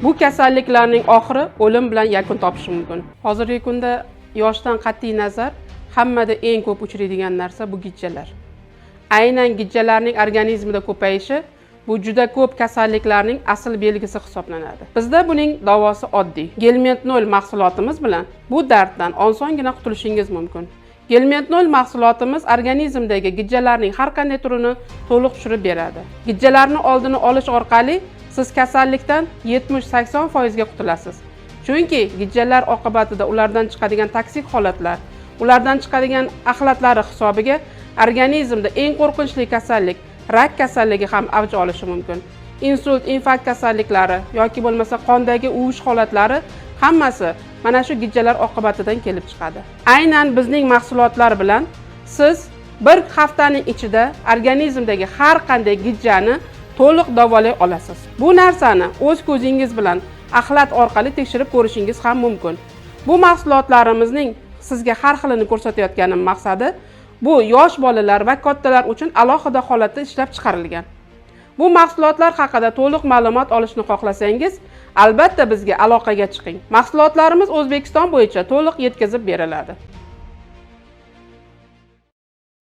Bu kasalliklarning oxiri o'lim bilan yakun topishi mumkin. Hozirgi kunda yoshdan qat'iy nazar hammada eng ko'p uchraydigan narsa bu gijjalar. Aynan gijjalarning organizmida ko'payishi bu juda ko'p kasalliklarning asl belgisi hisoblanadi. Bizda buning davosi oddiy. Gelmentnol mahsulotimiz bilan bu darddan osongina qutulishingiz mumkin. Gelmentnol mahsulotimiz organizmdagi gijjalarning har qanday turini to'liq tushirib beradi. Gijjalarni oldini olish orqali siz kasallikdan 70-80% ga qutulasiz. Chunki gijjalar oqibatida ulardan chiqadigan toksik holatlar, ulardan chiqadigan axlatlari hisobiga organizmda eng qo'rqinchli kasallik, rak kasalligi ham avj olishi mumkin. Insult, infarkt kasalliklari yoki bo'lmasa qondagi uvish holatlari hammasi mana shu gijjalar oqibatidan kelib chiqadi. Aynan bizning mahsulotlar bilan siz bir haftaning ichida organizmdagi har qanday gijjani to'liq davolay olasiz. Bu narsani o'z ko'zingiz bilan axlat orqali tekshirib ko'rishingiz ham mumkin. Bu mahsulotlarimizning sizga har xilini ko'rsatayotganim maqsadi bu yosh bolalar va kattalar uchun alohida holatda ishlab chiqarilgan. Bu mahsulotlar haqida to'liq ma'lumot olishni xohlasangiz, albatta bizga aloqaga chiqing. Mahsulotlarimiz O'zbekiston bo'yicha to'liq yetkazib beriladi.